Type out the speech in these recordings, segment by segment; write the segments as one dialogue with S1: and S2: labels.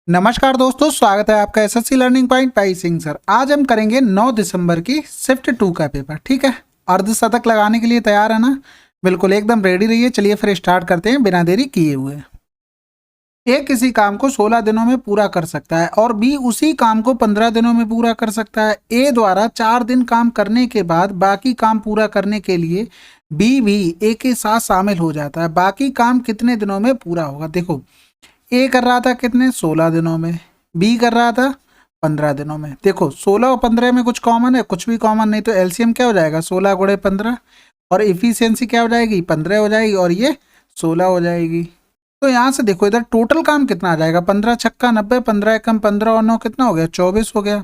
S1: नमस्कार दोस्तों, स्वागत है आपका SSC learning point by Singh sir. आज हम करेंगे 9 दिसंबर की शिफ्ट 2 का पेपर। ठीक है, अर्धशतक लगाने के लिए तैयार है ना? बिल्कुल एकदम रेडी रहिए। चलिए फिर स्टार्ट करते हैं बिना देरी किए हुए। ए किसी काम को 16 दिनों में पूरा कर सकता है और बी उसी काम को 15 दिनों में पूरा कर सकता है। ए द्वारा 4 दिन काम करने के बाद बाकी काम पूरा करने के लिए बी भी ए के साथ शामिल हो जाता है। बाकी काम कितने दिनों में पूरा होगा? देखो, ए कर रहा था कितने? 16 दिनों में। बी कर रहा था 15 दिनों में। देखो 16 और 15 में कुछ कॉमन है? कुछ भी कॉमन नहीं, तो एलसीएम क्या हो जाएगा? 16 गुणे 15 और इफिशियंसी क्या हो जाएगी? 15 हो जाएगी और ये 16 हो जाएगी। तो यहाँ से देखो इधर टोटल काम कितना आ जाएगा? 15 छक्का 90, 15 एकम 15 और 9 कितना हो गया? 24 हो गया।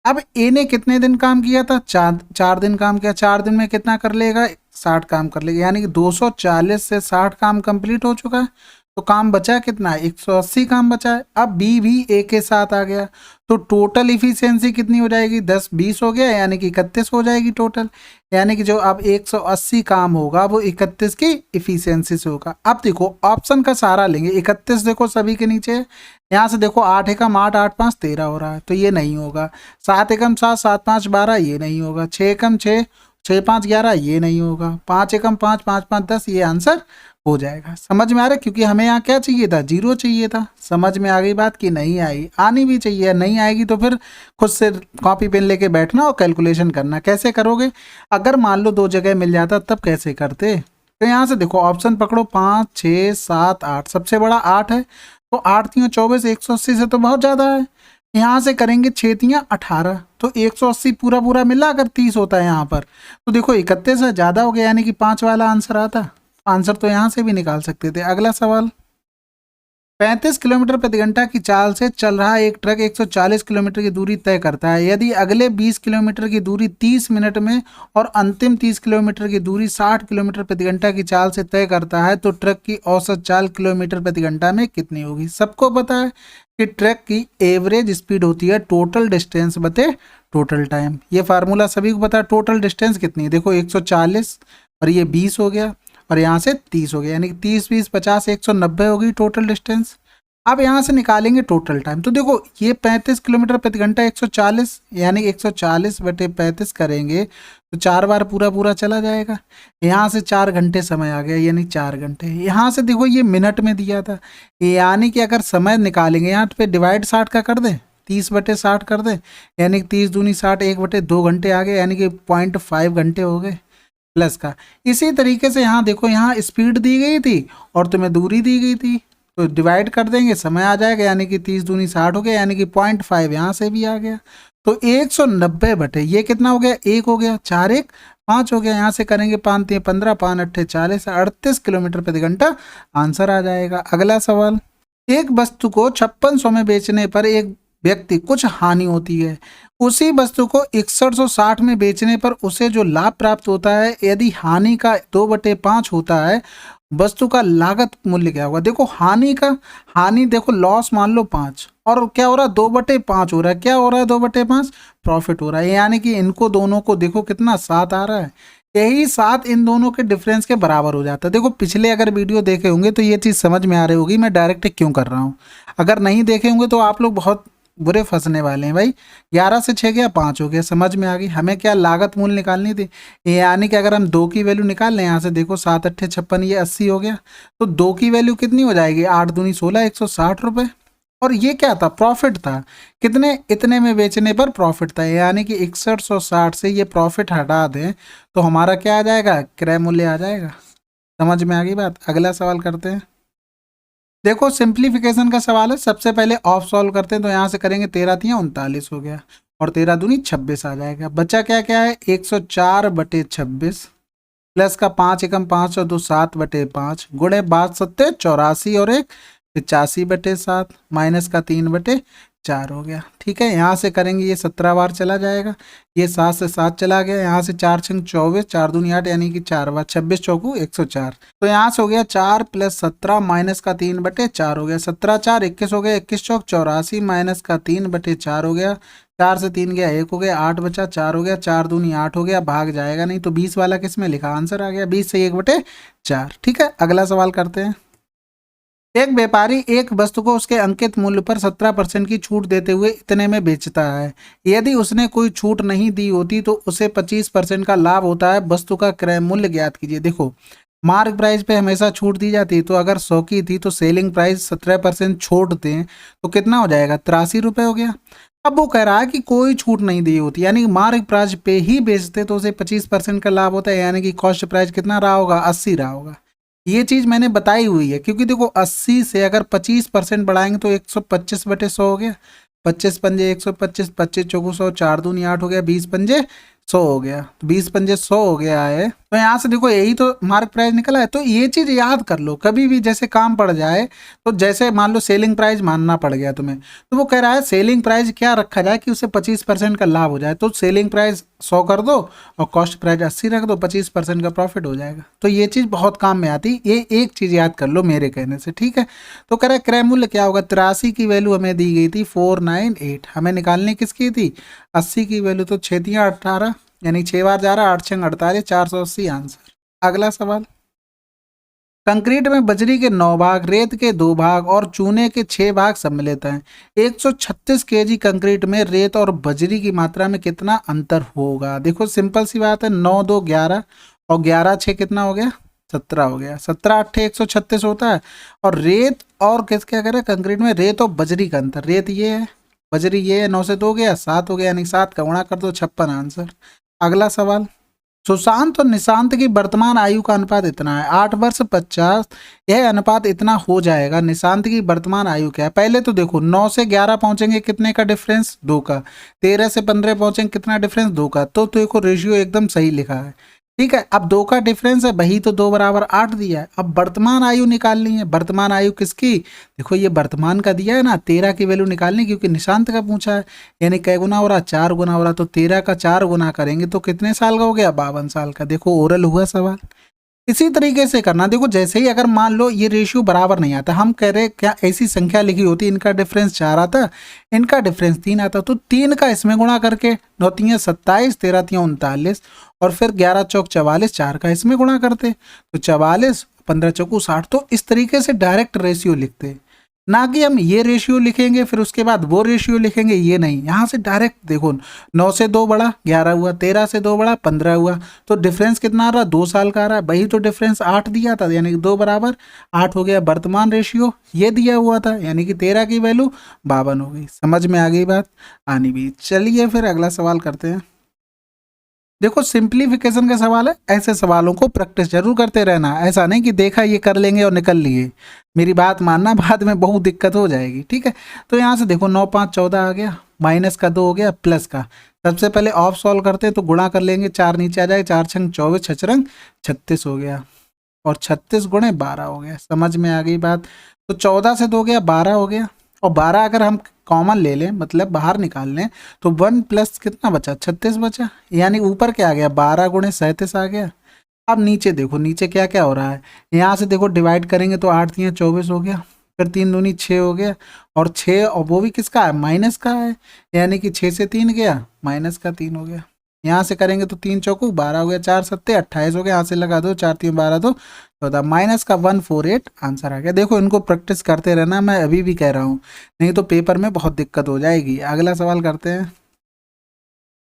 S1: अब ए ने कितने दिन काम किया था? 4 दिन काम किया। 4 दिन में कितना कर लेगा? 60 काम कर लेगा, यानी कि 240 से 60 काम कंप्लीट हो चुका है। तो काम बचा कितना है? 180 काम बचा है। अब बी भी ए के साथ आ गया, तो टोटल इफिशियंसी कितनी हो जाएगी? 10 20 हो गया, यानी कि 31 हो जाएगी टोटल। यानी कि जो अब 180 काम होगा वो 31 की इफिशियंसी से होगा। अब देखो ऑप्शन का सहारा लेंगे। 31 देखो सभी के नीचे है। यहाँ से देखो 8 एकम 8, 8 5 13 हो रहा है, तो ये नहीं होगा। 7 एकम 7, 7 5 12, ये नहीं होगा। 6 एकम 6, 6 5 11, ये नहीं होगा। 5 एकम 5, 5 5 10, ये आंसर हो जाएगा। समझ में आ रहा है? क्योंकि हमें यहाँ क्या चाहिए था? 0 चाहिए था। समझ में आ गई बात कि नहीं आई? आनी भी चाहिए। नहीं आएगी तो फिर खुद से कॉपी पेन लेके बैठना और कैलकुलेशन करना। कैसे करोगे? अगर मान लो 2 जगह मिल जाता तब कैसे करते? तो यहाँ से देखो ऑप्शन पकड़ो, 5 6 7 8, सबसे बड़ा 8 है, तो 8 3 24, 180 से तो बहुत ज़्यादा है। यहाँ से करेंगे 6 3 18, तो 180 पूरा पूरा मिला अगर 30 होता है यहाँ पर, तो देखो 31 है, ज़्यादा हो गया, यानी कि 5 वाला आंसर आता। आंसर तो यहां से भी निकाल सकते थे। अगला सवाल, 35 किलोमीटर प्रति घंटा की चाल से चल रहा एक ट्रक 140 किलोमीटर की दूरी तय करता है। यदि अगले 20 किलोमीटर की दूरी 30 मिनट में और अंतिम 30 किलोमीटर की दूरी 60 किलोमीटर प्रति घंटा की चाल से तय करता है, तो ट्रक की औसत चाल किलोमीटर प्रति घंटा में कितनी होगी? सबको पता है कि ट्रक की एवरेज स्पीड होती है टोटल डिस्टेंस बटे टोटल टाइम। ये फार्मूला सभी को पता है। टोटल डिस्टेंस कितनी है? देखो 140 और ये 20 हो गया और यहाँ से 30 हो गया, यानी कि 30 20 50 190 होगी टोटल डिस्टेंस। अब यहाँ से निकालेंगे टोटल टाइम। तो देखो ये 35 किलोमीटर प्रति घंटा 140, यानी 140 बटे 35 करेंगे तो 4 बार पूरा पूरा चला जाएगा। यहाँ से 4 घंटे समय आ गया, यानी 4 घंटे। यहाँ से देखो ये मिनट में दिया था, यानी कि अगर समय निकालेंगे यहाँ पे डिवाइड 60 का कर दें, 30 बटे 60 कर दें, यानी कि 30 दूनी 60, 1 बटे 2 घंटे आ गए, यानी कि 0.5 घंटे हो गए प्लस का। इसी तरीके से यहाँ देखो, यहाँ स्पीड दी गई थी और तुम्हें दूरी दी गई थी, तो डिवाइड कर देंगे, समय आ जाएगा, यानी कि 30 दूनी 60 हो गया, यानी कि 0.5 यहाँ से भी आ गया। तो 190 बटे ये कितना हो गया? 1 हो गया, 4 1 5 हो गया। यहाँ से करेंगे 5 3 15, 5 8 40, 38 किलोमीटर प्रति घंटा आंसर आ जाएगा। अगला सवाल, एक वस्तु को 5600 में बेचने पर एक व्यक्ति कुछ हानि होती है। उसी वस्तु को 6160 में बेचने पर उसे जो लाभ प्राप्त होता है, यदि हानि का 2/5 होता है, वस्तु का लागत मूल्य क्या होगा? देखो हानि देखो लॉस मान लो 5, और क्या हो रहा है? 2/5 हो रहा है। क्या हो रहा है? 2/5 प्रॉफिट हो रहा है, यानी कि इनको दोनों को देखो कितना 7 आ रहा है। यही 7 इन दोनों के डिफरेंस के बराबर हो जाता है। देखो पिछले अगर वीडियो देखे होंगे तो ये चीज़ समझ में आ रही होगी मैं डायरेक्ट क्यों कर रहा हूँ। अगर नहीं देखे होंगे तो आप लोग बहुत बुरे फंसने वाले हैं भाई। 11 से 6 गया, 5 हो गया। समझ में आ गई? हमें क्या लागत मूल्य निकालनी थी, यानी कि अगर हम 2 की वैल्यू निकाल लें, यहाँ से देखो 7 8 56, ये 80 हो गया, तो 2 की वैल्यू कितनी हो जाएगी? 8 दूनी 16, 160 रुपये। और ये क्या था? प्रॉफिट था। कितने? इतने में बेचने पर प्रॉफिट था, यानी कि 6160 से ये प्रॉफिट हटा दें तो हमारा क्या आ जाएगा? क्रय मूल्य आ जाएगा। समझ में आ गई बात? अगला सवाल करते हैं। देखो सिंप्लीफिकेशन का सवाल है। सबसे पहले ऑफ सॉल्व करते हैं, तो यहाँ से करेंगे 13 तिया 39 हो गया और 13 दूनी 26 आ जाएगा। बचा क्या क्या है? 104 बटे 26 प्लस का 5 एकम 5 और 2 7 बटे 5 गुणे 5 सत्ते 84 और 1 85 बटे 7 माइनस का 3 बटे 4 हो गया। ठीक है, यहाँ से करेंगे ये 17 बार चला जाएगा, ये 7 से 7 चला गया, यहाँ से 4 छंग 24, 4 दूनी 8, यानी कि 4 बार 26 चौकू 104। तो यहाँ से हो गया 4 + 17 माइनस का 3 बटे 4 हो गया। 17 4 21 हो गया, 21 चौक 84 माइनस का 3 बटे 4 हो गया। 4 से 3 गया 1 हो गया, 8 बचा 4 हो गया, 4 दूनी 8 हो गया, भाग जाएगा नहीं, तो 20 वाला किस में लिखा? आंसर आ गया 20 से 1 बटे 4। ठीक है, अगला सवाल करते हैं। एक व्यापारी एक वस्तु को उसके अंकित मूल्य पर 17% की छूट देते हुए इतने में बेचता है। यदि उसने कोई छूट नहीं दी होती तो उसे 25% का लाभ होता है। वस्तु का क्रय मूल्य ज्ञात कीजिए। देखो, मार्क प्राइस पे हमेशा छूट दी जाती है, तो अगर 100 की थी तो सेलिंग प्राइस 17% छोड़ दें तो कितना हो जाएगा, 83 रुपये हो गया। अब वो कह रहा है कि कोई छूट नहीं दी होती, यानी मार्क प्राइस पे ही बेचते तो उसे 25% का लाभ होता है, यानी कि कॉस्ट प्राइस कितना रहा होगा, 80 रहा होगा। ये चीज मैंने बताई हुई है, क्योंकि देखो 80 से अगर 25% बढ़ाएंगे तो 125/100 हो गया। 25 पंजे 125, 25 चौको 100, 4 दूनी 8 हो गया, 20 पंजे 100 हो गया, तो 20 पंजे 100 हो गया है। तो यहाँ से देखो यही तो मार्क प्राइस निकला है। तो ये चीज याद कर लो, कभी भी जैसे काम पड़ जाए तो जैसे मान लो सेलिंग प्राइस मानना पड़ गया तुम्हें, तो वो कह रहा है सेलिंग प्राइस क्या रखा जाए कि उसे 25% का लाभ हो जाए, तो सेलिंग प्राइस 100 कर दो और कॉस्ट प्राइस 80 रख दो, 25% का प्रॉफिट हो जाएगा। तो ये चीज़ बहुत काम में आती, ये एक चीज़ याद कर लो मेरे कहने से, ठीक है। तो कह रहा है क्रय मूल्य क्या होगा, 83 की वैल्यू हमें दी गई थी 498, हमें निकालने किसकी थी, 80 की वैल्यू, तो 6 तियां 18, यानी 6 बार जा रहा, 8 छंग 48, 480 आंसर। अगला सवाल, कंक्रीट में बजरी के 9 भाग, रेत के 2 भाग और चूने के 6 भाग सम्मिलित हैं। 136 केजी कंक्रीट में रेत और बजरी की मात्रा में कितना अंतर होगा। देखो सिंपल सी बात है, 9 2 11 और 11 6 कितना हो गया, 17 हो गया। 17 8 136 होता है। और रेत और किस क्या करें, कंक्रीट में रेत और बजरी का अंतर, रेत ये है, बजरी ये है, 9 से 2 गया 7 हो गया, यानी 7 का गुणा कर दो, 56 आंसर। अगला सवाल, सुशांत और निशांत की वर्तमान आयु का अनुपात इतना है, 8 वर्ष 50, यह अनुपात इतना हो जाएगा। निशांत की वर्तमान आयु क्या है, पहले तो देखो 9 से 11 पहुंचेंगे कितने का डिफरेंस, 2 का। 13 से 15 पहुंचेंगे कितना डिफरेंस, 2 का। तो देखो रेशियो एकदम सही लिखा है, ठीक है। अब 2 का डिफरेंस है, वही तो 2 बराबर 8 दिया है। अब वर्तमान आयु निकालनी है, वर्तमान आयु किसकी, देखो ये वर्तमान का दिया है ना, 13 की वैल्यू निकालनी, क्योंकि निशांत का पूछा है। यानी कै गुना हो रहा, 4 गुना हो रहा, तो 13 का 4 गुना करेंगे तो कितने साल का हो गया, 52 साल का। देखो ओरल हुआ सवाल। इसी तरीके से करना, देखो जैसे ही अगर मान लो ये रेशियो बराबर नहीं आता, हम कह रहे क्या ऐसी संख्या लिखी होती, इनका डिफरेंस 4 आता, इनका डिफरेंस 3 आता, तो 3 का इसमें गुणा करके, 9 तियां 27, 13 तियां 39, और फिर 11 चौक 44, 4 का इसमें गुणा करते तो 44, 15 चौकू 60। तो इस तरीके से डायरेक्ट रेशियो लिखते, ना कि हम ये रेशियो लिखेंगे फिर उसके बाद वो रेशियो लिखेंगे, ये नहीं। यहाँ से डायरेक्ट देखो, 9 से 2 बड़ा 11 हुआ, 13 से 2 बड़ा 15 हुआ, तो डिफरेंस कितना आ रहा, 2 साल का आ रहा है। वही तो डिफरेंस 8 दिया था, यानी कि 2 बराबर 8 हो गया। वर्तमान रेशियो ये दिया हुआ था, यानी कि 13 की वैल्यू 52 हो गई। समझ में आ गई बात, आनी भी। चलिए फिर अगला सवाल करते हैं। देखो सिंप्लीफिकेशन का सवाल है, ऐसे सवालों को प्रैक्टिस जरूर करते रहना, ऐसा नहीं कि देखा ये कर लेंगे और निकल लिए। मेरी बात मानना, बाद में बहुत दिक्कत हो जाएगी, ठीक है। तो यहाँ से देखो 9 5 14 आ गया, माइनस का 2 हो गया, प्लस का। सबसे पहले ऑफ सॉल्व करते हैं तो गुणा कर लेंगे, 4 नीचे आ जाए, 4 छंग 24, 6 रंग 36 हो गया, और 36 गुणे 12 हो गया। समझ में आ गई बात। तो 14 से 2 गया 12 हो गया, और 12 अगर हम कॉमन ले लें, मतलब बाहर निकाल लें, तो 1 प्लस कितना बचा, 36 बचा। यानी ऊपर क्या आ गया, 12 गुणे 37 आ गया। अब नीचे देखो, नीचे क्या क्या हो रहा है, यहाँ से देखो डिवाइड करेंगे तो 8 तियां 24 हो गया, फिर 3 दूनी 6 हो गया, और 6 और वो भी किसका है, माइनस का है, यानी कि 6 से 3 गया, माइनस का 3 हो गया। यहाँ से करेंगे तो 3 चौकू 12 हो गया, 4 सत्ते 28 हो गया, यहाँ से लगा दो 4 3 12 तो 14, माइनस का 148 आंसर आ गया। देखो इनको प्रैक्टिस करते रहना, मैं अभी भी कह रहा हूँ, नहीं तो पेपर में बहुत दिक्कत हो जाएगी। अगला सवाल करते हैं।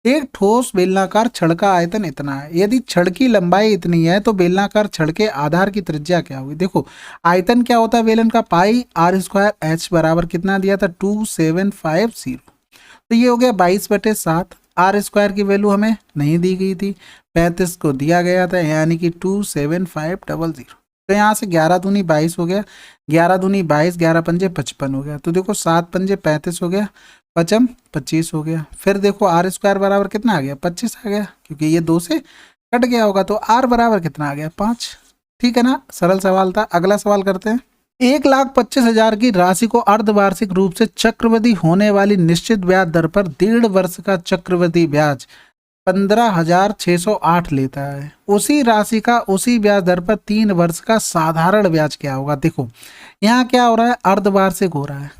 S1: एक ठोस बेलनाकार छड़ का आयतन इतना है, यदि छड़ की लंबाई इतनी है तो बेलनाकार छड़ के आधार की त्रिज्या क्या होगी। देखो आयतन क्या होता है बेलन का, पाई आर स्क्वायर एच बराबर कितना दिया था, 2750। तो ये हो गया 22/7। आर स्क्वायर की वैल्यू हमें नहीं दी गई थी, 35 को दिया गया था, यानी कि 27500। तो यहाँ से 11 दूनी 22 हो गया, 11 दूनी 22, 11 पंजे 55 हो गया। तो देखो 7 पंजे 35 हो गया, पचम 25 हो गया। फिर देखो आर स्क्वायर बराबर कितना आ गया, 25 आ गया, क्योंकि ये 2 से कट गया होगा, तो आर बराबर कितना आ गया, 5। ठीक है ना, सरल सवाल था। अगला सवाल करते हैं। 1,25,000 की राशि को अर्धवार्षिक रूप से चक्रवृद्धि होने वाली निश्चित ब्याज दर पर 1.5 वर्ष का चक्रवृद्धि ब्याज 15,608 लेता है। उसी राशि का उसी ब्याज दर पर 3 वर्ष का साधारण ब्याज क्या होगा। देखो यहाँ क्या हो रहा है, अर्धवार्षिक हो रहा है,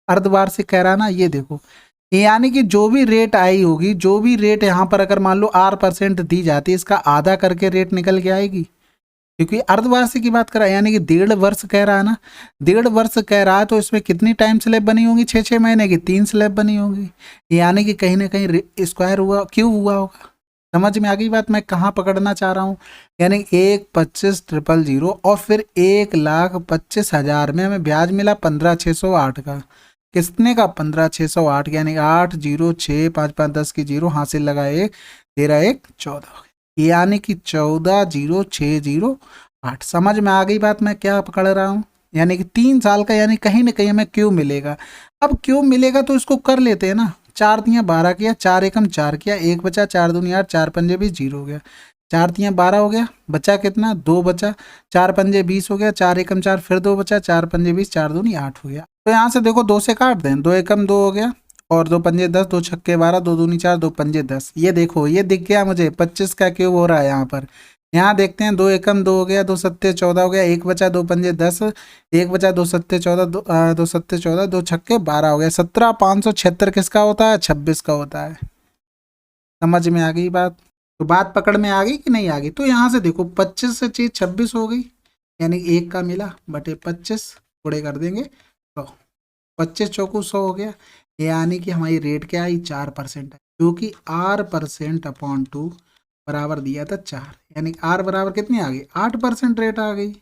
S1: अर्धवार्षिक कह रहा है ना, ये देखो, यानी कि जो भी रेट आई होगी, जो भी रेट यहाँ पर अगर मान लो R% दी जाती है, इसका आधा करके रेट निकल के आएगी। क्योंकि अर्धवार्षिक की बात कर रहा है, यानी कि 1.5 वर्ष कह रहा है ना, 1.5 वर्ष कह रहा है, तो इसमें कितनी टाइम स्लैब बनी होगी? 6-6 महीने की 3 स्लैब बनी होगी, यानी कि कहीं ना कहीं स्क्वायर हुआ, क्यूब हुआ होगा। समझ में आ गई बात, मैं कहाँ पकड़ना चाह रहा हूँ? यानी 1,25,000 और फिर 1,25,000 में हमें ब्याज मिला 15,608 का। कितने का? 15,608, यानी 8 0 6 5 5 10 की 0 हासिल लगा, 1 13 1 14, यानी कि 14,06,08। समझ में आ गई बात, मैं क्या पकड़ रहा हूँ? यानी कि 3 साल का, यानी कहीं ना कहीं हमें क्यों मिलेगा। अब क्यों मिलेगा तो इसको कर लेते हैं ना, 4×3 = 12 किया, 4×1 = 4 किया, 1 बचा, 4 दूनी 8, 4 पंजे 20, 0 हो गया, 4×3 = 12 हो गया, बचा कितना? 2 बचा, 4 पंजे 20 हो गया, 4×1 = 4, फिर 2 बचा, 4 पंजे 20, 4 दूनी 8 हो गया। तो यहाँ से देखो 2 से काट दें, 2×1 = 2 हो गया, और 2 पंजे 10, 2 छक्के 12, 2 दूनी 4, 2 पंजे 10। ये देखो ये दिख गया मुझे, 25 का क्यूब हो रहा है यहाँ पर। यहाँ देखते हैं, 2×1 = 2 हो गया, 2 सत्ते 14 हो गया, 1 बचा, 2 पंजे 10, 1 बचा, 2 सत्ते 14, 2 सत्ते 14, 2 छक्के 12 हो गया। 17,576 किसका होता है? 26 का होता है। समझ में आ गई बात? तो बात पकड़ में आ गई कि नहीं आ गई? तो यहाँ से देखो 25 से चीज 26 हो गई, यानी 1 का मिला बटे 25, थोड़े कर देंगे तो 25 चौकू 100 हो गया, यानी कि हमारी रेट क्या आई? 4% है, क्योंकि R%/2 बराबर दिया था 4, यानी R बराबर कितनी आ गई? 8% रेट आ गई।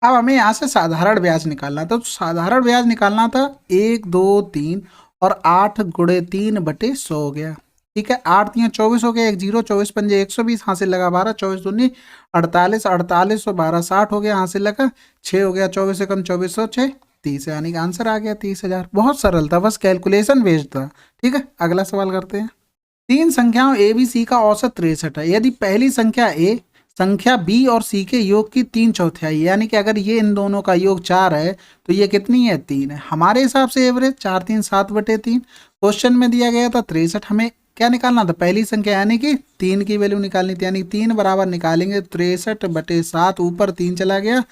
S1: अब हमें यहाँ से साधारण ब्याज निकालना था, तो साधारण ब्याज निकालना था 1 2 3 और 8×3/100 हो गया। ठीक है, 8×3 = 24 हो गया, 1 0, 24 पंजे 120, हासिल लगा 12, 24 दूनी 48, 48 और 12 60 हो गया, हासिल लगा 6 हो गया, 24 से कम 24 और 6 30, यानी कि आंसर आ गया 30,000। बहुत सरल था, बस कैलकुलेशन बेस्ड था। ठीक है, अगला सवाल करते हैं। 3 संख्याओं ए बी सी का औसत 63 है, यदि पहली संख्या ए संख्या बी और सी के योग की 3/4, यानी कि अगर ये इन दोनों का योग 4 है तो ये कितनी है? 3 है। हमारे हिसाब से एवरेज 4 3 7/3, क्वेश्चन में दिया गया था 63, हमें क्या निकालना था? पहली संख्या, यानी कि 3 की वैल्यू निकालनी थी, यानी 3 बराबर निकालेंगे 63/7, ऊपर 3 चला गया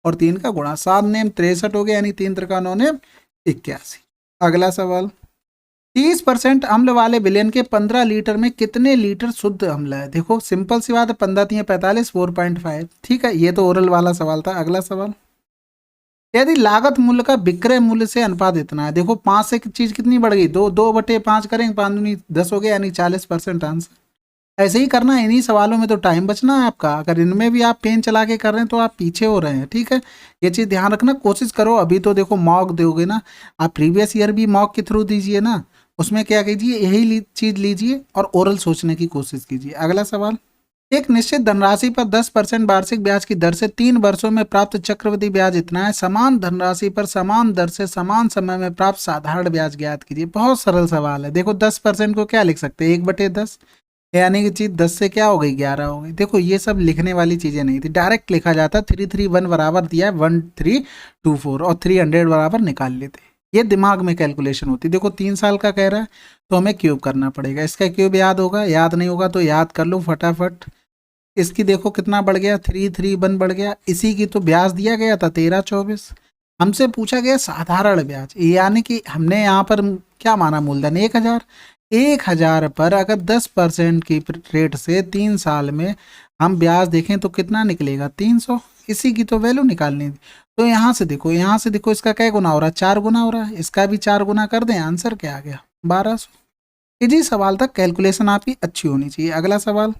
S1: और 3 का गुणा, 7 नेम 63 हो गया, यानी 3 त्रिका 9 नेम 81। अगला सवाल, 30% अम्ल वाले विलयन के 15 लीटर में कितने लीटर शुद्ध अम्ल है? देखो सिंपल सी बात है, 15×3 = 45, 4.5। ठीक है, ये तो ओरल वाला सवाल था। अगला सवाल, यदि लागत मूल्य का विक्रय मूल्य से अनुपात इतना है, देखो 5 से चीज कितनी बढ़ गई? 2/5 करेंगे, 5 दूनी 10 हो गया, यानी 40% आंसर। ऐसे ही करना है, इन्हीं सवालों में तो टाइम बचना है आपका। अगर इनमें भी आप पेन चला के कर रहे हैं तो आप पीछे हो रहे हैं। ठीक है, ये चीज़ ध्यान रखना, कोशिश करो। अभी तो देखो मॉक दोगे ना आप, प्रीवियस ईयर भी मॉक के थ्रू दीजिए ना, उसमें क्या कीजिए, यही चीज़ लीजिए और ओरल सोचने की कोशिश कीजिए। अगला सवाल, एक निश्चित धनराशि पर 10% वार्षिक ब्याज की दर से 3 वर्षों में प्राप्त चक्रवृद्धि ब्याज इतना है, समान धनराशि पर समान दर से समान समय में प्राप्त साधारण ब्याज ज्ञात कीजिए। बहुत सरल सवाल है। देखो 10% को क्या लिख सकते हैं? 1/10, यानी कि चीज 10 से क्या हो गई? 11 हो गई। देखो ये सब लिखने वाली चीजें नहीं थी, डायरेक्ट लिखा जाता। 331 बराबर दिया है 1324 और 300 बराबर निकाल लेते। ये दिमाग में कैलकुलेशन होती। देखो 3 साल का कह रहा है तो हमें क्यूब करना पड़ेगा। इसका क्यूब याद होगा? याद नहीं होगा तो याद कर लो फटाफट। इसकी देखो कितना बढ़ गया, 331 बढ़ गया। इसी की तो ब्याज दिया गया था 1324। हमसे पूछा गया साधारण ब्याज, यानी कि हमने यहाँ पर क्या माना? मूलधन 1000। 1000 पर अगर 10% की रेट से 3 साल में हम ब्याज देखें तो कितना निकलेगा? 300। इसी की तो वैल्यू निकालनी थी। तो यहाँ से देखो, यहाँ से देखो, इसका क्या गुना हो रहा है? 4 गुना हो रहा है। इसका भी 4 गुना कर दें, आंसर क्या आ गया? 1200। इसी सवाल तक कैलकुलेशन आपकी अच्छी होनी चाहिए। अगला सवाल,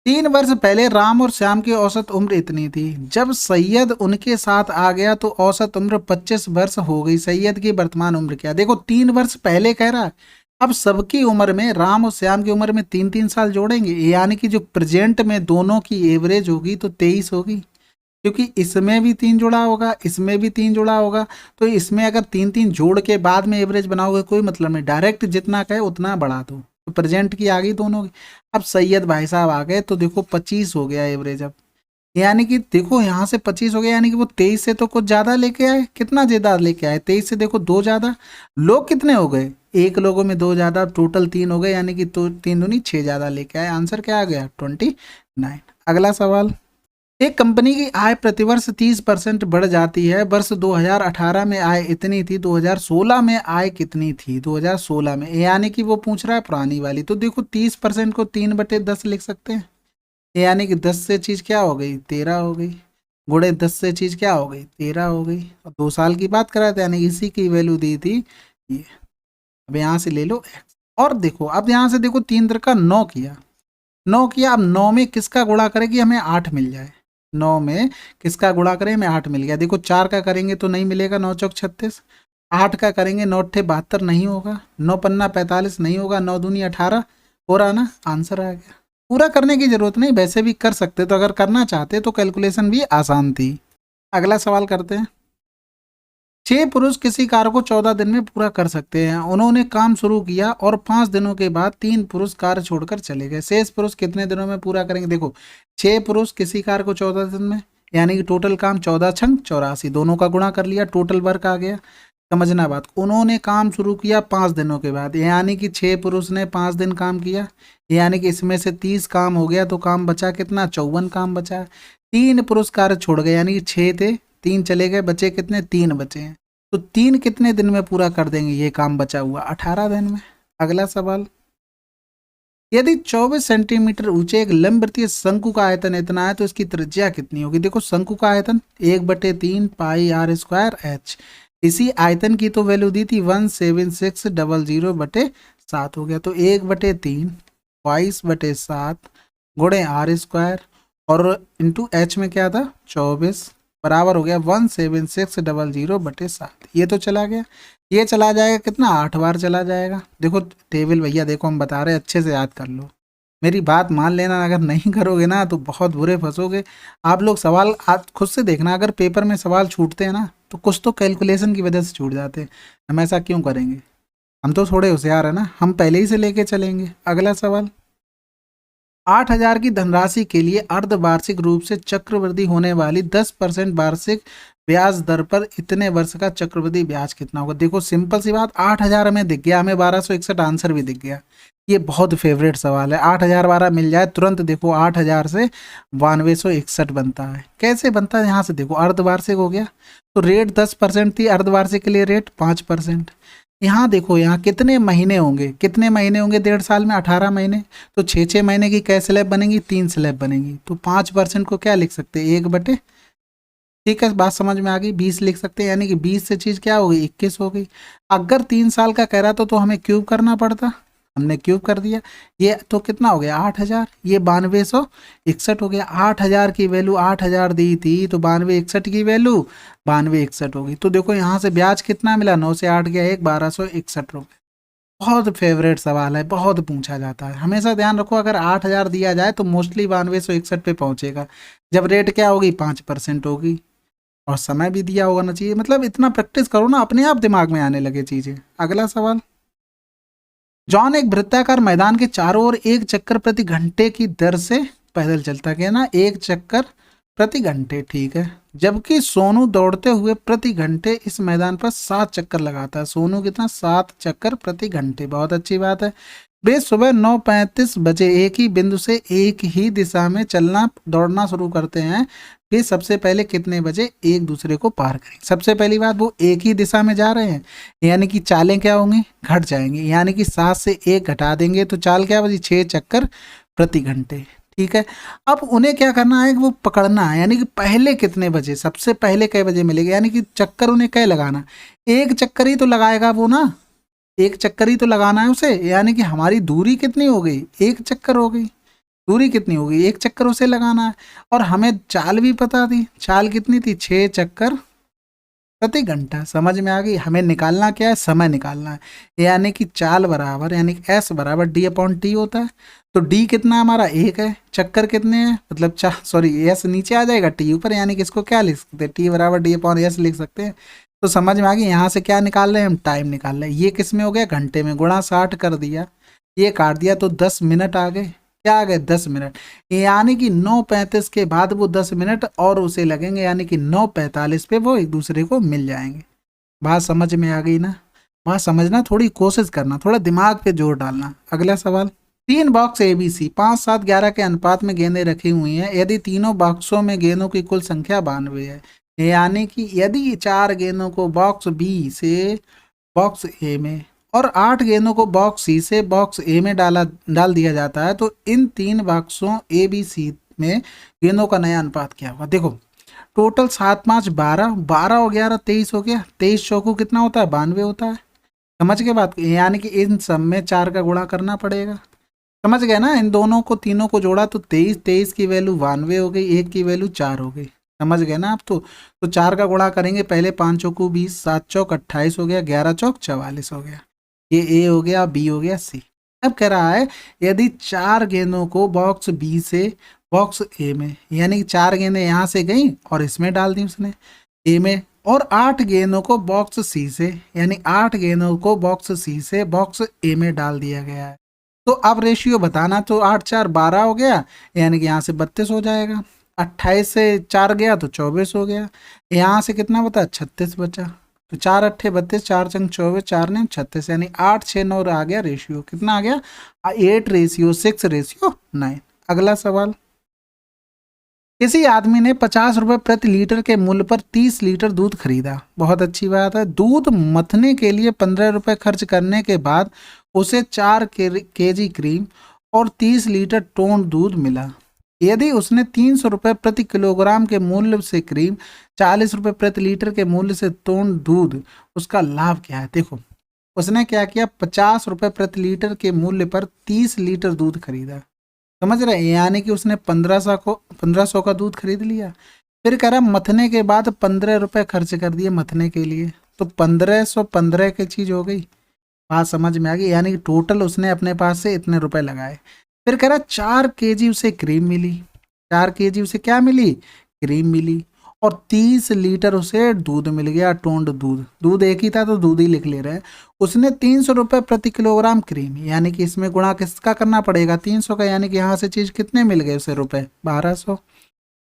S1: 3 वर्ष पहले राम और श्याम की औसत उम्र इतनी थी, जब सैयद उनके साथ आ गया तो औसत उम्र 25 वर्ष हो गई। सैयद की वर्तमान उम्र क्या? देखो 3 वर्ष पहले कह रहा है, अब सबकी उम्र में, राम और श्याम की उम्र में 3-3 साल जोड़ेंगे, यानी कि जो प्रेजेंट में दोनों की एवरेज होगी तो 23 होगी, क्योंकि इसमें भी 3 जुड़ा होगा, इसमें भी 3 जुड़ा होगा। तो इसमें अगर 3-3 जोड़ के बाद में एवरेज बनाओगे कोई मतलब नहीं, डायरेक्ट जितना कहे उतना बढ़ा दो। तो प्रेजेंट की आ गई दोनों की। अब सैयद भाई साहब आ गए तो देखो 25 हो गया एवरेज। अब यानी कि देखो यहाँ से 25 हो गया, यानी कि वो 23 से तो कुछ ज्यादा लेके आए। कितना ज्यादा लेके आए? 23 से देखो 2 ज्यादा। लोग कितने हो गए? 1 लोगों में 2 ज्यादा, टोटल 3 हो गए, यानी कि तो 3 दूनी 6 ज्यादा लेके आए। आंसर क्या आ गया? 29। अगला सवाल, एक कंपनी की आय प्रतिवर्ष 30% बढ़ जाती है। वर्ष 2018 में आय इतनी थी, 2016 में आय कितनी थी? 2016 में, यानी कि वो पूछ रहा है पुरानी वाली। तो देखो 30% को 3/10 लिख सकते हैं, यानी कि 10 से चीज़ क्या हो गई 13 हो गई, गुणे 10 से चीज़ क्या हो गई 13 हो गई। और 2 साल की बात करा था, यानी इसी की वैल्यू दी थी ये। अब यहाँ से ले लो x, और देखो अब यहाँ से देखो 3 का 9 किया, 9 किया। अब 9 में किसका गुणा करें कि हमें 8 मिल जाए, 9 में किसका गुणा करें हमें 8 मिल गया। देखो 4 का करेंगे तो नहीं मिलेगा, 9 चौक 36, 8 का करेंगे 9 अट्ठे 72 नहीं होगा, 9 पन्ना 45 नहीं होगा, 9 दूनी 18 हो रहा ना, आंसर आ गया। पूरा करने की जरूरत नहीं, वैसे भी कर सकते, तो अगर करना चाहते तो कैलकुलेशन भी आसान थी। अगला सवाल करते हैं। 6 पुरुष किसी कार्य को 14 दिन में पूरा कर सकते हैं। उन्होंने काम शुरू किया और 5 दिनों के बाद 3 पुरुष कार्य छोड़कर चले गए। शेष पुरुष कितने दिनों में पूरा करेंगे। देखो 6 पुरुष किसी कार्य को 14 दिन में, यानी कि टोटल काम 14 छंग 84, दोनों का गुणा कर लिया, टोटल वर्क आ गया। समझना बात, उन्होंने काम शुरू किया 5 दिनों के बाद, यानी कि 6 पुरुष ने 5 दिन काम किया, यानी कि इसमें से 30 काम हो गया, तो काम बचा कितना 54 काम बचा। 3 पुरुष कार्य छोड़ गए, यानी कि 6 थे, 3 चले गए, बचे कितने 3 बचे हैं। तो 3 कितने दिन में पूरा कर देंगे ये काम बचा हुआ 18 दिन में। अगला सवाल, यदि 24 सेंटीमीटर ऊंचे एक लंबवृत्तीय शंकु का आयतन इतना है तो इसकी त्रिज्या कितनी होगी। देखो शंकु का आयतन 1/3 पाई आर स्क्वायर एच, इसी आयतन की तो वैल्यू दी थी 17600/7 हो गया, तो 1/3 22/7 गुणे आर स्क्वायर और इंटू एच में क्या था 24 बराबर हो गया 17600/7। ये तो चला गया, ये चला जाएगा कितना 8 बार चला जाएगा। देखो टेबल भैया देखो हम बता रहे हैं, अच्छे से याद कर लो, मेरी बात मान लेना, अगर नहीं करोगे ना तो बहुत बुरे फंसोगे। आप लोग सवाल आज खुद से देखना, अगर पेपर में सवाल छूटते हैं ना तो कुछ तो कैलकुलेशन की वजह से छूट जाते हैं। हम ऐसा क्यों करेंगे, हम तो थोड़े होशियार है ना, हम पहले ही से लेके चलेंगे। अगला सवाल, 8,000 की धनराशि के लिए अर्धवार्षिक रूप से चक्रवृद्धि होने वाली 10% वार्षिक ब्याज दर पर इतने वर्ष का चक्रवृद्धि ब्याज कितना होगा। देखो सिंपल सी बात, 8,000 हमें दिख गया, हमें 1261 आंसर भी दिख गया। ये बहुत फेवरेट सवाल है, 8,000 12 मिल जाए तुरंत। देखो 8,000 से 9261 बनता है, कैसे बनता है यहाँ से देखो, अर्धवार्षिक हो गया तो रेट 10% थी, अर्धवार्षिक के लिए रेट 5%। यहाँ देखो यहाँ कितने महीने होंगे, कितने महीने होंगे 1.5 साल में 18 महीने, तो 6 महीने की कै स्लैब बनेगी 3 स्लैब बनेगी, तो 5% को क्या लिख सकते हैं 1/, ठीक है बात समझ में आ गई, 20 लिख सकते हैं, यानी कि 20 से चीज़ क्या हो गई 21 हो गई। अगर 3 साल का कह रहा तो हमें क्यूब करना पड़ता, हमने क्यूब कर दिया, ये तो कितना हो गया 8,000, ये 9261 हो गया। 8,000 की वैल्यू 8,000 दी थी तो 9261 की वैल्यू 9261 होगी। तो देखो यहाँ से ब्याज कितना मिला, 9 से 8 गया 1261 रुपये। बहुत फेवरेट सवाल है, बहुत पूछा जाता है, हमेशा ध्यान रखो अगर 8,000 दिया जाए तो मोस्टली 9261 पे पहुंचेगा, जब रेट क्या होगी 5% होगी और समय भी दिया होना चाहिए। मतलब इतना प्रैक्टिस करो ना, अपने आप दिमाग में आने लगे चीजें। अगला सवाल, जॉन एक वृत्ताकार मैदान के चारों ओर 1 चक्कर प्रति घंटे की दर से पैदल चलता है ना, 1 चक्कर प्रति घंटे, ठीक है। जबकि सोनू दौड़ते हुए प्रति घंटे इस मैदान पर 7 चक्कर लगाता है। सोनू कितना 7 चक्कर प्रति घंटे, बहुत अच्छी बात है। वे सुबह 9:35 बजे एक ही बिंदु से एक ही दिशा में चलना दौड़ना शुरू करते हैं, वे सबसे पहले कितने बजे एक दूसरे को पार करेंगे। सबसे पहली बात वो एक ही दिशा में जा रहे हैं, यानी कि चालें क्या होंगी घट जाएंगी, यानी कि 7 से 1 घटा देंगे तो चाल क्या बची 6 चक्कर प्रति घंटे, ठीक है। अब उन्हें क्या करना है, वो पकड़ना है, यानी कि पहले कितने बजे, सबसे पहले कै बजे मिलेगा, यानी कि चक्कर उन्हें कै लगाना, 1 चक्कर ही तो लगाएगा वो ना, 1 चक्कर ही तो लगाना है उसे, यानी कि हमारी दूरी कितनी हो गई 1 चक्कर हो गई, दूरी कितनी होगी 1 चक्कर उसे लगाना है। और हमें चाल भी पता थी, चाल कितनी थी 6 चक्कर प्रति घंटा। समझ में आ गई, हमें निकालना क्या है, समय निकालना है, यानी कि चाल बराबर, यानी कि एस बराबर D/T होता है। तो डी कितना हमारा 1 है, चक्कर कितने हैं मतलब सॉरी एस नीचे आ जाएगा टी ऊपर, यानी कि इसको क्या लिख सकते हैं T बराबर D/S लिख सकते हैं। तो समझ में आ गई, यहाँ से क्या निकाल रहे हैं हम टाइम निकाल रहे हैं। ये किस में हो गया घंटे में, गुणा 60 कर दिया, ये काट दिया तो 10 मिनट आ गए, क्या आ गए 10 मिनट, यानी कि 9:35 के बाद वो 10 मिनट और उसे लगेंगे, यानी कि 9:45 पे वो एक दूसरे को मिल जाएंगे। बात समझ में आ गई ना, बात समझना, थोड़ी कोशिश करना, थोड़ा दिमाग पे जोर डालना। अगला सवाल, 3 बॉक्स ABC 5, 7, 11 के अनुपात में गेंदें रखी हुई हैं, यदि तीनों बॉक्सों में गेंदों की कुल संख्या 92 है, यानी कि यदि 4 गेंदों को बॉक्स B से बॉक्स A में और 8 गेंदों को बॉक्स C से बॉक्स A में डाल दिया जाता है, तो इन 3 बॉक्सों ABC में गेंदों का नया अनुपात क्या होगा। देखो टोटल 7 5 12, 12 हो गया 23 हो गया, 23 चौको कितना होता है 92 होता है। समझ गए बात, यानी कि इन सब में 4 का गुणा करना पड़ेगा। समझ गए ना, इन दोनों को तीनों को जोड़ा तो 23, 23 की वैल्यू 92 हो गई, एक की वैल्यू 4 हो गई। समझ गए ना आप। तो 4 का गुणा करेंगे पहले, 5 चौको 20, 7 चौक 28 हो गया, 11 चौक 44 हो गया। ये ए हो गया, बी हो गया, सी। अब कह रहा है यदि 4 गेंदों को बॉक्स बी से बॉक्स ए में, यानी कि 4 गेंदें यहाँ से गई और इसमें डाल दी उसने ए में, और 8 गेंदों को बॉक्स सी से, यानी 8 गेंदों को बॉक्स सी से बॉक्स ए में डाल दिया गया है। तो अब रेशियो बताना, तो 8 4 12 हो गया, यानी कि यहाँ से 32 हो जाएगा। 28 से 4 गया तो 24 हो गया, यहाँ से कितना बता 36 बचा। तो 4 अट्ठे 32, 4 चंग 24, 4 ने 36, यानी 8 6 9 आ गया रेशियो। कितना आ गया 8:6:9। अगला सवाल, किसी आदमी ने 50 रुपए प्रति लीटर के मूल्य पर 30 लीटर दूध खरीदा। बहुत अच्छी बात है। दूध मथने के लिए 15 रुपए खर्च करने के बाद उसे 4 केजी क्रीम और 30 लीटर टोंड दूध मिला। यदि उसने 300 रुपए प्रति किलोग्राम के मूल्य से क्रीम, 40 रुपए प्रति लीटर के मूल्य से टोंड दूध, उसका लाभ क्या है। देखो उसने क्या किया, 50 रुपए प्रति लीटर के मूल्य पर 30 लीटर दूध खरीदा। समझ रहे, यानी कि उसने 1500 का दूध खरीद लिया। फिर कह रहा मथने के बाद 15 रुपए खर्च कर दिए मथने के लिए, तो 1515 की चीज हो गई। बात समझ में आ गई, यानी कि टोटल उसने अपने पास से इतने रुपए लगाए। फिर कह रहा 4 केजी उसे क्रीम मिली, 4 केजी उसे क्या मिली, क्रीम मिली, और 30 लीटर उसे दूध मिल गया, टोंड दूध। दूध एक ही था तो दूध ही लिख ले रहे हैं। उसने 300 रुपए प्रति किलोग्राम क्रीम, यानी कि इसमें गुणा किसका करना पड़ेगा 300 का, यानी कि यहाँ से चीज कितने मिल गए उसे रुपए 1200।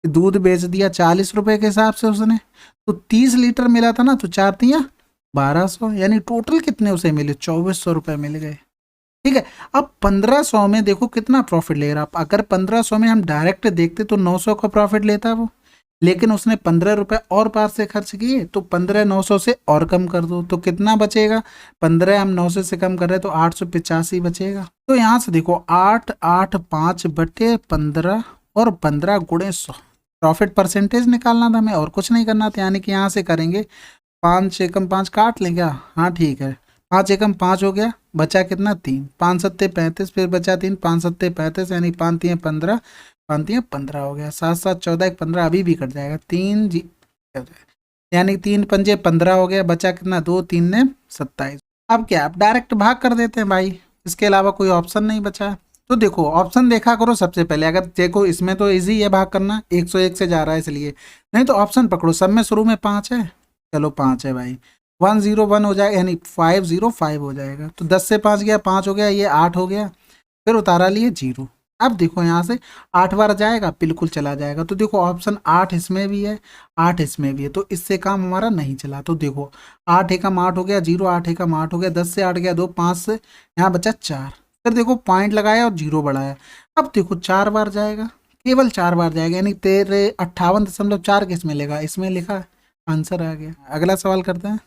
S1: दूध बेच दिया 40 रुपए के हिसाब से उसने, तो 30 लीटर मिला था ना, तो 4 तिया 1200, यानी टोटल कितने उसे मिले 2400 रुपए मिल गए। ठीक है। अब 1500 में देखो कितना प्रॉफिट ले रहा। अगर 1500 में हम डायरेक्ट देखते तो 900 का प्रॉफिट लेता वो, लेकिन उसने 15 रुपए और पार से खर्च किए, तो 15 900 से और कम कर दो तो कितना बचेगा। 15 हम 900 से कम कर रहे हैं तो 885 बचेगा। तो यहाँ से देखो 8 8 5 बटे 15 और 15 गुणे 100 प्रॉफिट परसेंटेज निकालना था हमें, और कुछ नहीं करना था। यानी कि यहाँ से करेंगे 5 एकम 5 काट लें क्या, हाँ ठीक है, 5 एकम 5 हो गया, बचा कितना 3, 5 सत्ते 35, फिर बचा 3, 5 सत्ते 35, यानी 5 तिया 15, 5 तिया 15 हो गया, 7 7 14 15 अभी भी कट जाएगा 3 जी, यानी 3 पंजे 15 हो गया, बचा कितना 2, 3 ने 27। अब क्या, अब डायरेक्ट भाग कर देते हैं भाई, इसके अलावा कोई ऑप्शन नहीं बचा। तो देखो ऑप्शन देखा करो सबसे पहले, अगर देखो इसमें तो इजी है भाग करना, 101 से जा रहा है इसलिए, नहीं तो ऑप्शन पकड़ो, सब में शुरू में 5 है, चलो 5 है भाई, 101 हो जाएगा, यानी 505 हो जाएगा। तो 10 से 5 गया 5 हो गया, ये 8 हो गया, फिर उतारा लिए 0। अब देखो यहाँ से 8 बार जाएगा, बिल्कुल चला जाएगा। तो देखो ऑप्शन 8 इसमें भी है, 8 इसमें भी है, तो इससे काम हमारा नहीं चला। तो देखो 8 एकम 8 हो गया 0, 8 एकम 8 हो गया, 10 से 8 गया 2, 5 से यहाँ बचा 4, फिर देखो पॉइंट लगाया और 0 बढ़ाया। अब देखो 4 बार जाएगा, केवल 4 बार जाएगा, यानी तेरे 58.4 किस में लिखा, इसमें लिखा, आंसर आ गया। अगला सवाल करते हैं।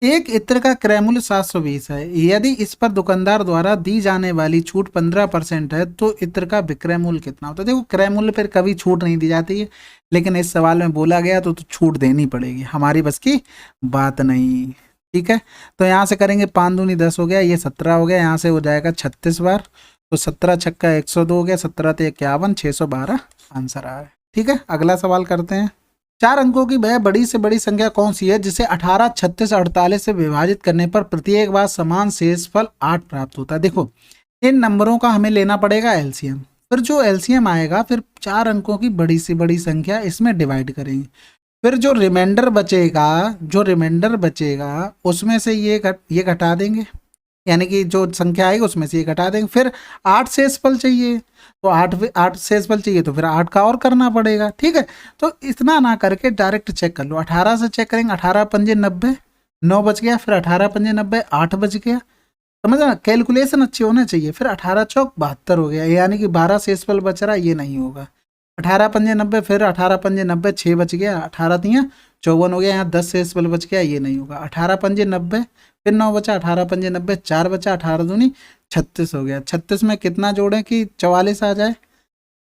S1: एक इत्र का क्रय मूल्य 720 है, यदि इस पर दुकानदार द्वारा दी जाने वाली छूट 15% है तो इत्र का विक्रय मूल्य कितना होता है। देखो क्रय मूल्य पर कभी छूट नहीं दी जाती है, लेकिन इस सवाल में बोला गया तो छूट देनी पड़ेगी, हमारी बस की बात नहीं। ठीक है, तो यहाँ से करेंगे 5 दूनी 10 हो गया, ये 17 हो गया, यहाँ से हो जाएगा 36 बार, तो 17 छक्का 102 हो गया, 17 ते 51, 612 आंसर आ रहा है। ठीक है, अगला सवाल करते हैं। 4 अंकों की वह बड़ी से बड़ी संख्या कौन सी है जिसे 18, 36, 48 से विभाजित करने पर प्रत्येक बार समान शेषफल 8 प्राप्त होता है। देखो इन नंबरों का हमें लेना पड़ेगा एलसीएम, फिर जो एलसीएम आएगा फिर 4 अंकों की बड़ी से बड़ी संख्या इसमें डिवाइड करेंगे, फिर जो रिमाइंडर बचेगा उसमें से ये घटा देंगे, यानी कि जो संख्या आएगी उसमें से ये घटा देंगे। फिर 8 शेषफल चाहिए, तो 8 शेषफल चाहिए तो फिर 8 का और करना पड़ेगा। ठीक है, तो इतना ना करके डायरेक्ट चेक कर लो, 18 से चेक करेंगे, 18 पंजे 90, 9 बच गया, फिर 18 पंजे 90, 8 बच गया। समझ ना, कैलकुलेशन अच्छी होना चाहिए। फिर 18 चौक 72 हो गया, यानी कि 12 शेषफल बच रहा, ये नहीं होगा। 18 पंजे 90, फिर 18 पंजे 90, 6 बच गया, 18 तिया 54 हो गया, यहाँ 10 शेषफल बच गया, ये नहीं होगा। 18 पंजे 90, फिर 9 बचा, 18 पंजे 90, 4 बचा, 18 दूनी 36 हो गया। 36 में कितना जोड़ें कि 44 आ जाए,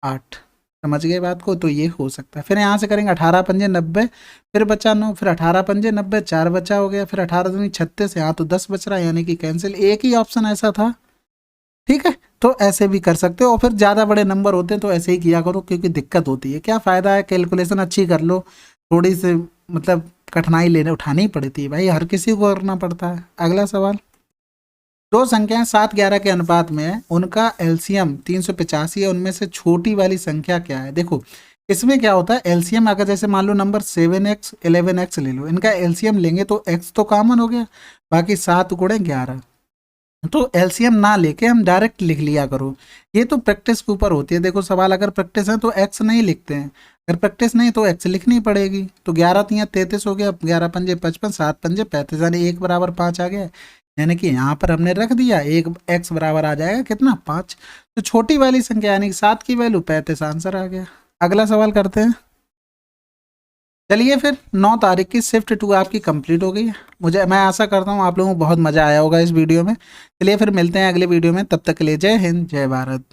S1: 8। समझ गए बात को, तो ये हो सकता है। फिर यहाँ से करेंगे 18 पंजे 90, फिर बचा 9, फिर 18 पंजे 90, 4 बचा हो गया, फिर 18 दूनी 36, यहाँ तो 10 बच रहा है यानी कि कैंसिल, एक ही ऑप्शन ऐसा था। ठीक है, तो ऐसे भी कर सकते हो। और फिर ज़्यादा बड़े नंबर होते हैं तो ऐसे ही किया करो, क्योंकि दिक्कत होती है। क्या फ़ायदा है, कैलकुलेशन अच्छी कर लो, थोड़ी सी मतलब कठिनाई लेने उठानी पड़ती है भाई, हर किसी को करना पड़ता है। अगला सवाल, दो संख्याएं 7 11 के अनुपात में है, उनका एलसीएम 385 है, उनमें से छोटी वाली संख्या क्या है। देखो इसमें क्या होता है, एलसीएम अगर जैसे मान लो नंबर 7x 11x ले लो, इनका एलसीएम लेंगे तो x तो कॉमन हो गया, बाकी 7 गुणे 11, तो एलसीएम ना लेके हम डायरेक्ट लिख लिया करो। ये तो प्रैक्टिस के ऊपर होती है। देखो सवाल अगर प्रैक्टिस है तो एक्स नहीं लिखते हैं, अगर प्रैक्टिस नहीं तो एक्स लिखनी पड़ेगी। तो 11 तियाँ 33 हो गया, 11 पंजे 55, 7 पंजे 35, यानी 1 बराबर 5 आ गया। यानी कि यहाँ पर हमने रख दिया, एक एक्स बराबर आ जाएगा कितना 5। तो छोटी वाली संख्या यानी कि 7 की वैल्यू 35 आंसर आ गया। अगला सवाल करते हैं। चलिए फिर 9 तारीख की शिफ्ट 2 आपकी कंप्लीट हो गई है। मैं आशा करता हूँ आप लोगों को बहुत मज़ा आया होगा इस वीडियो में। चलिए फिर मिलते हैं अगले वीडियो में, तब तक के लिए जय हिंद जय भारत।